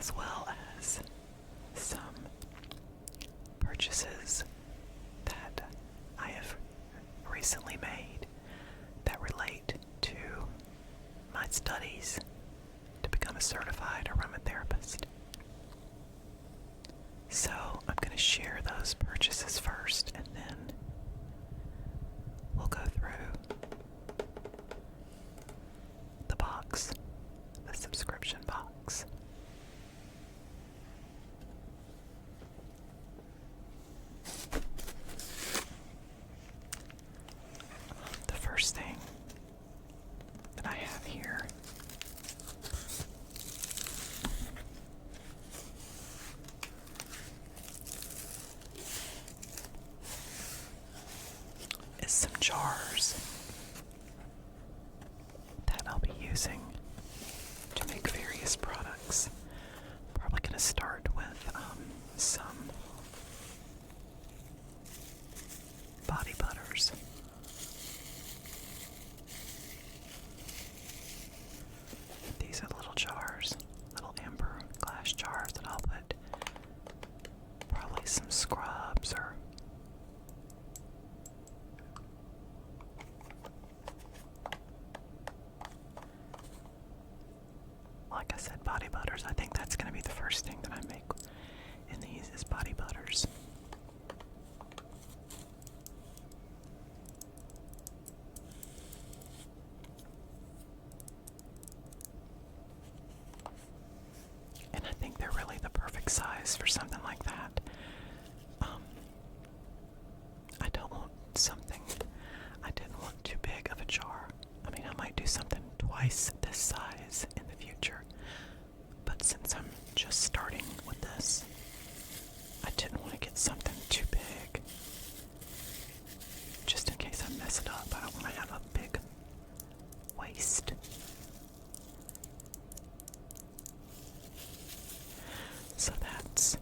as well as some purchases that I have recently made that relate to my studies to become a certified aromatherapist. So I'm going to share those purchases first, and then we'll go through the box, the subscription box. The first thing that I have here is some jars that I'll be using to make various products. Probably going to start with some body butters. These are little jars, little amber glass jars that I'll put probably some scrubs or like I said, body butters. I think that's going to be the first thing that I make in these is body butters. And I think they're really the perfect size for something like that. I didn't want too big of a jar. I mean, I might do something twice this size in the future. But since I'm just starting with this, I didn't want to get something too big. Just in case I mess it up, I don't want to have a big waste. So that's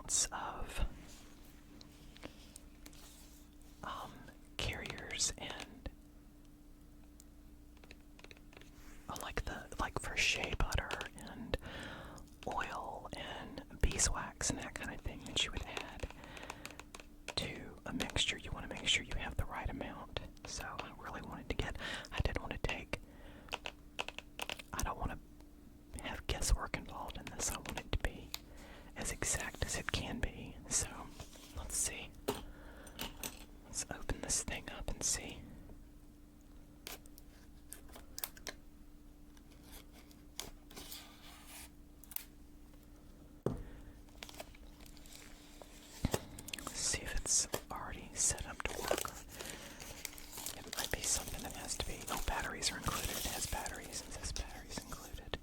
amounts of carriers and like for shea butter and oil and beeswax and that kind of thing that you would add to a mixture. You want to make sure you have the right amount. So I really wanted to I didn't want to I don't want to have guesswork involved in this. I want it to be as exact as it can be. So let's see. Let's open this thing up and see. See if it's already set up to work. It might be something that has to be. Oh, batteries are included. It has batteries. It says batteries included.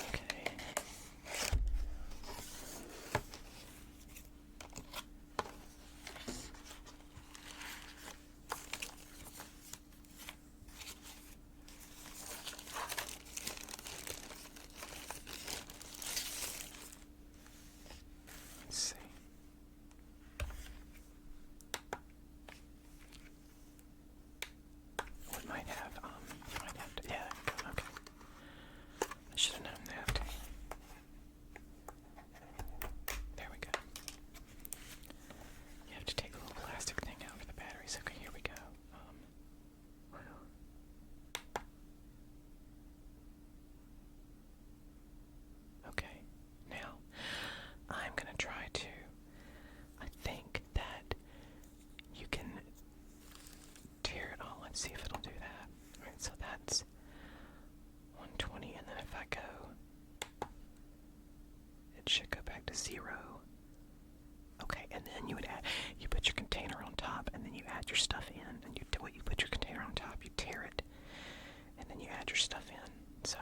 Okay. Let's see. We might have, you might have to, yeah, okay. I should have known that. There we go. You have to take a little plastic thing out for the batteries. Okay, here we go. Okay, now I'm going to try to, I think that you can tear it all. Let's see if it'll do that. Alright, so that's 120, and then if I go, it should go back to 0. Okay, and then you put your container on top, and then you add your stuff in, and you put your container on top, you tear it, and then you add your stuff in. So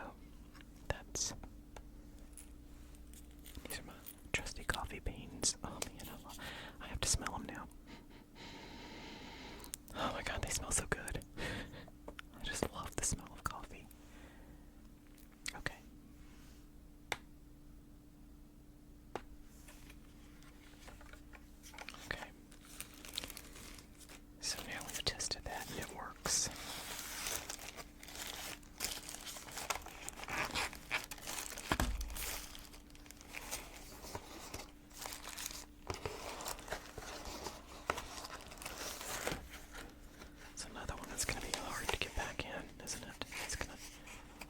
these are my trusty coffee beans. Oh man, I have to smell them now. Oh my god, they smell so good. I just love the smell of coffee. Okay. Okay. So now we've tested that and it works. It's another one that's going to be hard to get back in, isn't it? It's going to,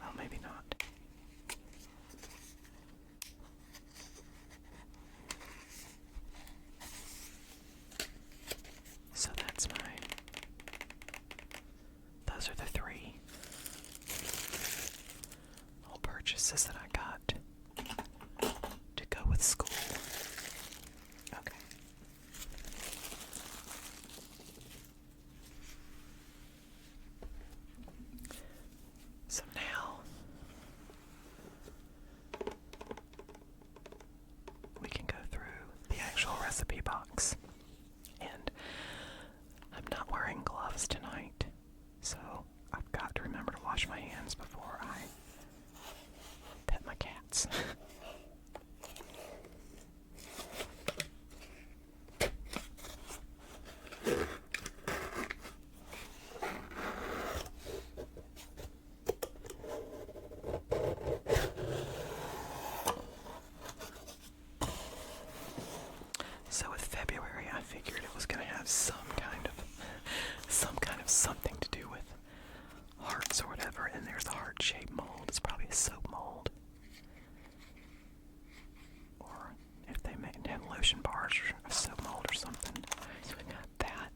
well, maybe not. So that's those are the 3 little purchases that I got to go with school. Okay. So now we can go through the actual recipe box. And I'm not wearing gloves tonight, so I've got to remember to wash my hands before I pet my cats. So with February, I figured it was going to have some kind of something to do with hearts or whatever, and there's a heart-shaped mold. It's probably a soap mold. Or if they have lotion bars or a soap mold or something. So we got that.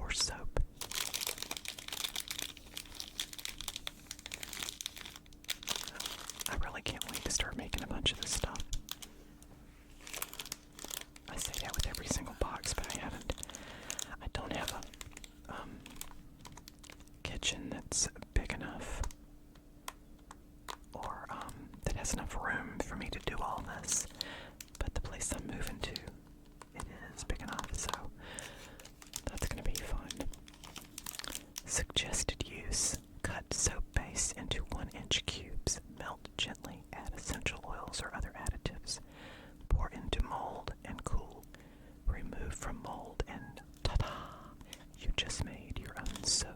more soap. I really can't wait to start making a bunch of this stuff. I say that with every single box, but I don't have a kitchen that's big enough or that has enough room for me to do all this. But the place I'm moving to, it is big enough, so that's going to be fun. Suggested use: cut soap base into 1-inch cubes, melt gently, add essential oils or other additives, pour into mold and cool. Remove from mold and ta-da! You just made your own soap.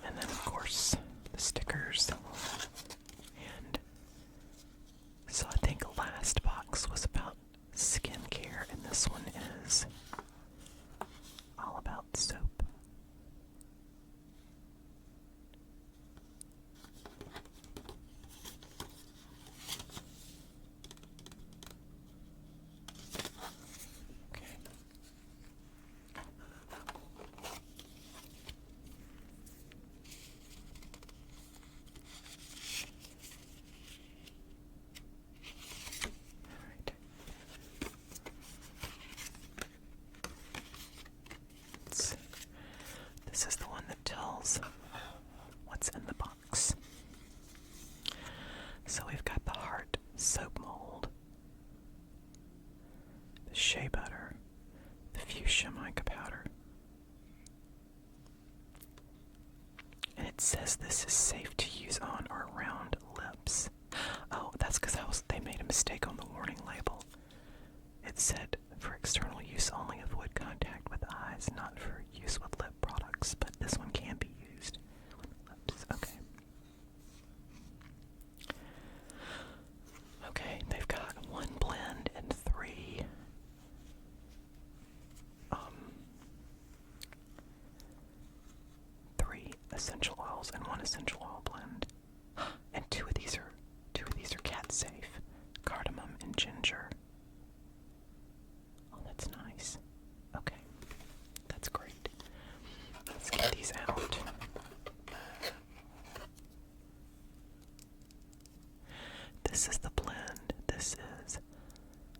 And then, of course, the stickers. And so I think the last box was about skincare, and this one is all about soap. Okay. This is the one that tells what's in the box. So we've got the heart soap mold, the shea butter, the fuchsia mica powder. And it says this is safe to use on or around lips. Oh, that's because they made a mistake on the warning label. It said for external use only, avoid contact with eyes, not for use with lip products, but this one can be used with lips. Okay. Okay, they've got 1 blend and 3 essential oils and 1 essential oil blend. And two of these are cat safe. Cardamom and ginger. Oh, that's nice. Okay. That's great. Let's get these out. This is the blend. This is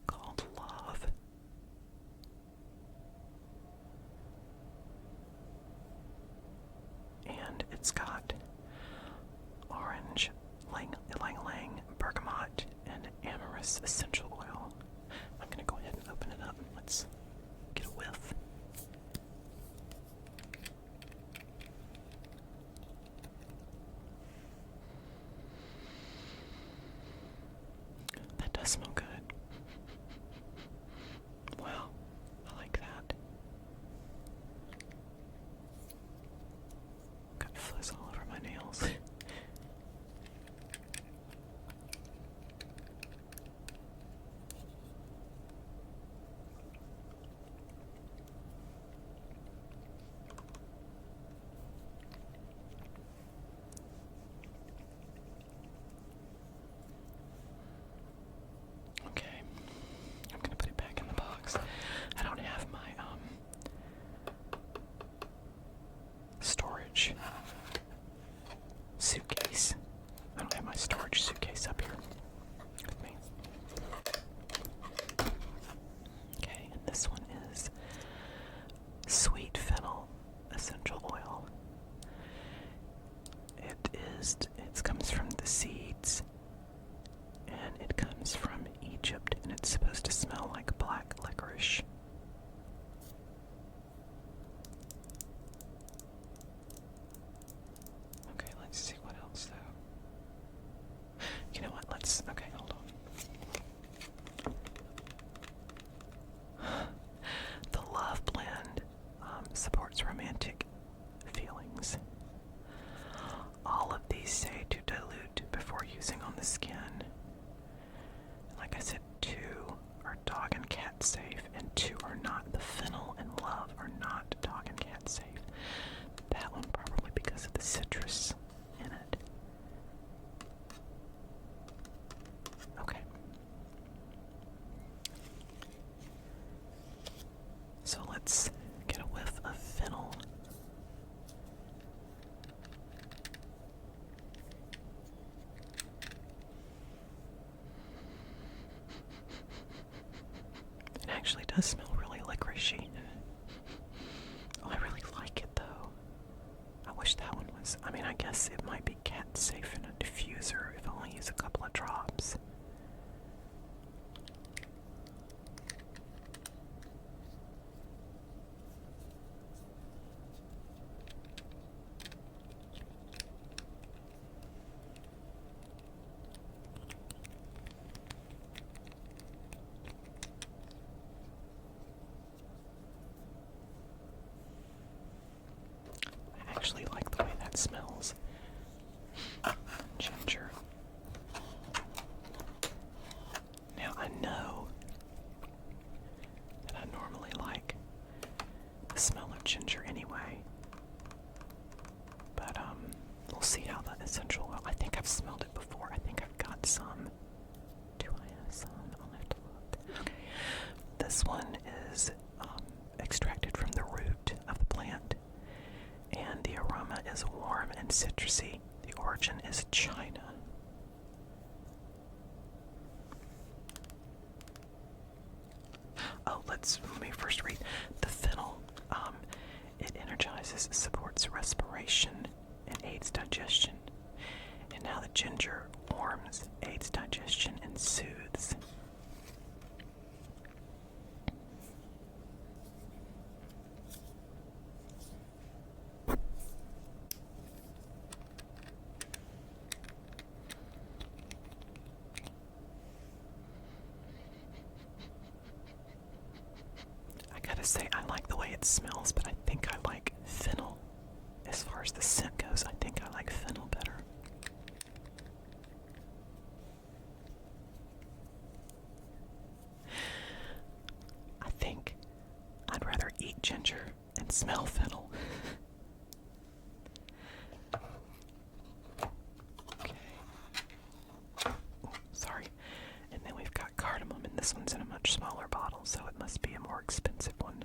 called Love. And it's got orange, ylang-ylang, bergamot, and amorous essential oil. I'm going to go ahead and open it up and let's get a whiff. That does smell good. Wow, I like that. Got fuzz all over my nails. Okay, I'm gonna put it back in the box. I don't have my storage suitcase. I don't have my storage suitcase up here with me. Okay, and this one is sweet fennel essential oil. It comes from the seeds, and it comes from Egypt, and it's supposed to smell like black licorice. Okay, let's see what else though. You know what? Okay, hold on. The Love Blend supports romantic feelings. All of these say to dilute before using on the skin. Like I said, 2 are dog and cat safe, and 2 are not. The fennel and Love are not dog and cat aromas. I mean, I guess it might be cat safe in a diffuser if I only use a couple of drops. I actually like the way that smells. Ginger. Now I know that I normally like the smell of ginger anyway, but we'll see how the essential oil. I think I've smelled it before. I think I've got some. Do I have some? I'll have to look. Okay. This one is extracted from the root of the plant, and the aroma is warm and citrusy. The origin is China. Oh, let me first read. The fennel, it energizes, supports respiration, and aids digestion. And now the ginger warms, aids digestion, and soothes. I gotta say, I like the way it smells, but I think I like fennel. As far as the scent goes, I think I like fennel better. I think I'd rather eat ginger and smell fennel. Okay. Ooh, sorry. And then we've got cardamom, and this one's in a much smaller bottle, so it must be a more expensive one.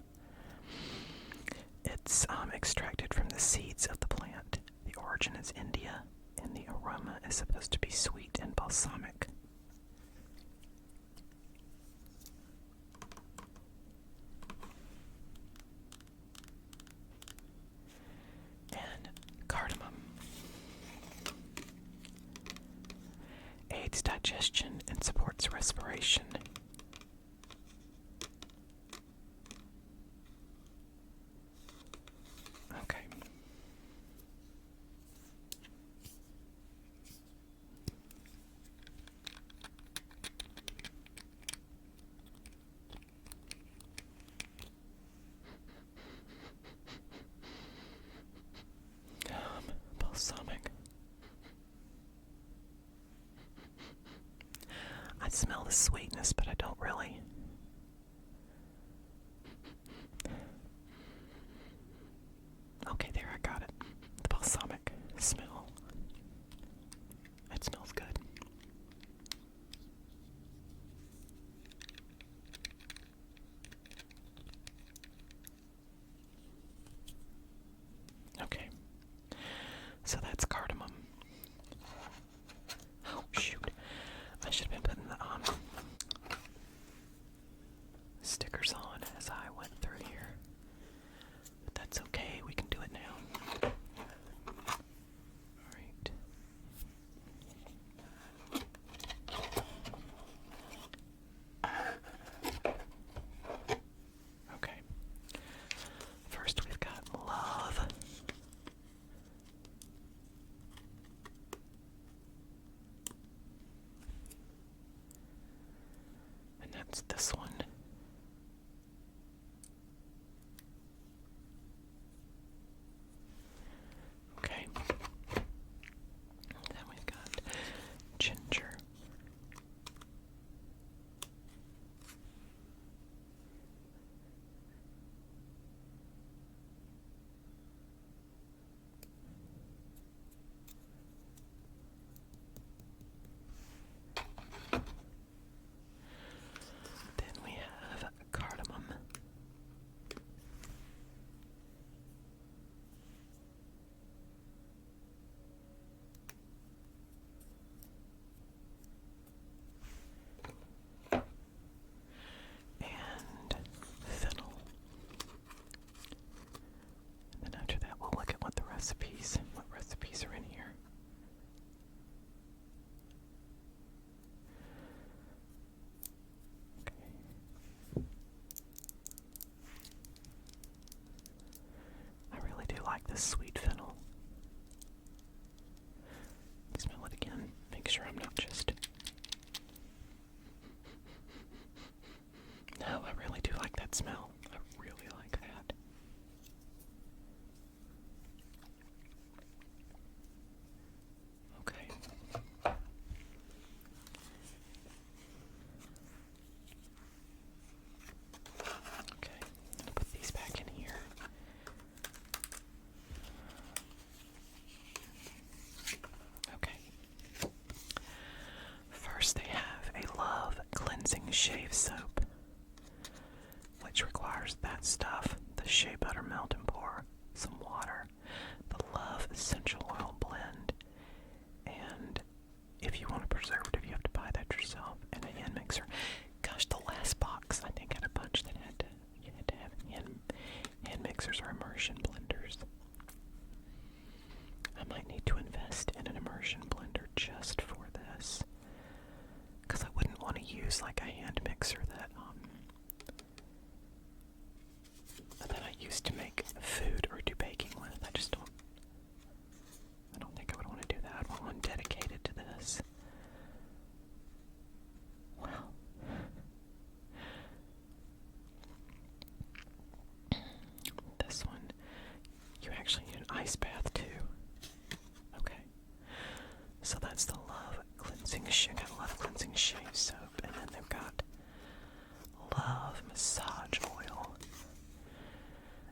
It's extracted from the seeds of the plant. The origin is India, and the aroma is supposed to be sweet and balsamic. And cardamom aids digestion and supports respiration. Okay. Balsamic. I smell the sweetness, but I don't really. Okay, there, I got it. The balsamic smell. It smells good. Okay, so that's cardamom. Oh, shoot. I should have been putting the stickers on as I went through here. But that's okay, we can do it now. Alright. Okay. First we've got love. And that's this one. Okay. Then we've got ginger. Then we have cardamom. And fennel. And then after that, we'll look at what recipes like this sweet fennel. Smell it again. Make sure I'm not just... No, I really do like that smell. I really like that. Okay. Okay, I'm gonna put these back in here. Okay. First, they have a Love Cleansing Shave Soap, which requires that stuff, the shea butter melt and pour, some water, the Love Essential Oil blend, and if you want a preservative, you have to buy that yourself, and a hand mixer. Gosh, the last box, I think, had a bunch that you had to have hand mixers or immersion blenders. I might need to invest in an immersion blender just for this, because I wouldn't want to use like a hand mixer that I used to make food or do baking with. I don't think I would want to do that. I want one dedicated to this. Well, this one, you actually need an ice bath too. Okay, so that's the Love Cleansing Shave Soap, and then they've got Love Massage Oil,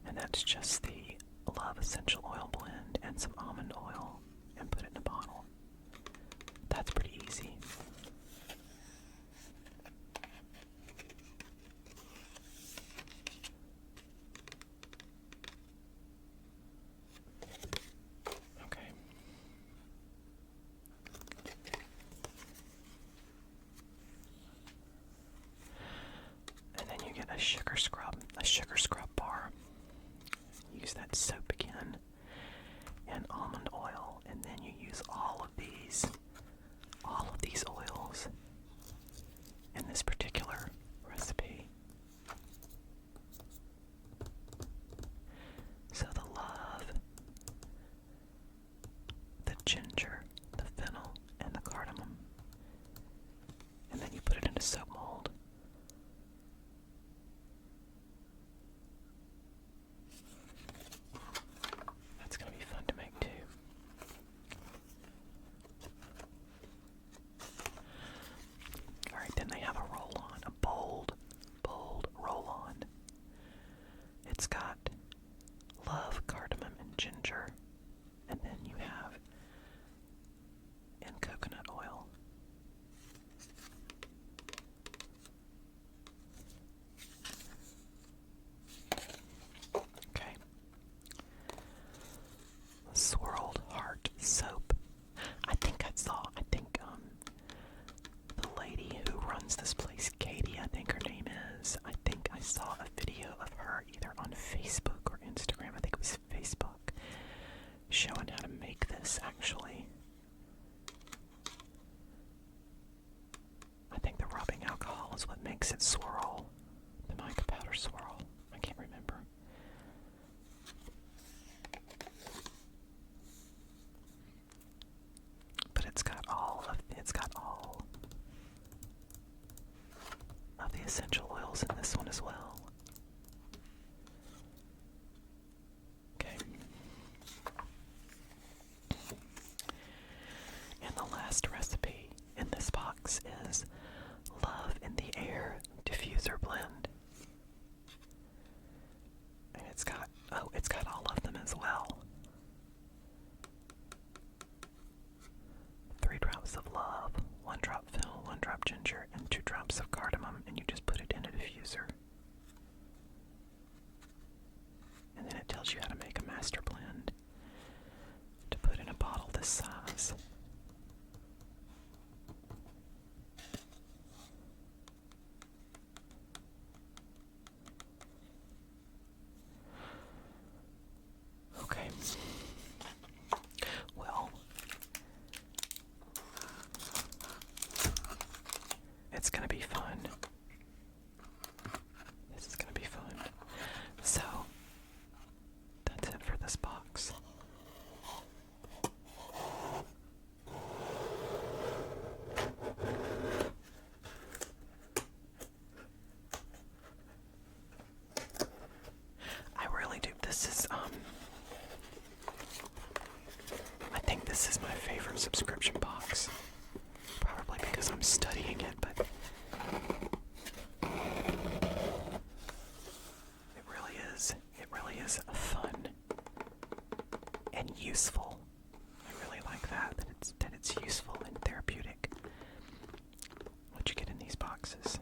and that's just the Love Essential Oil blend and some almond oil, and put it in a bottle. That's pretty easy. Okay. And then you get a sugar scrub bar. Use that soap again and almond oil, and then you use all of these oils in this particular recipe. So the Love, the ginger, the fennel, and the cardamom, and then you put it in a soap mold. This is my favorite subscription box. Probably because I'm studying it, but it really is. It really is fun and useful. I really like that it's useful and therapeutic. What you get in these boxes?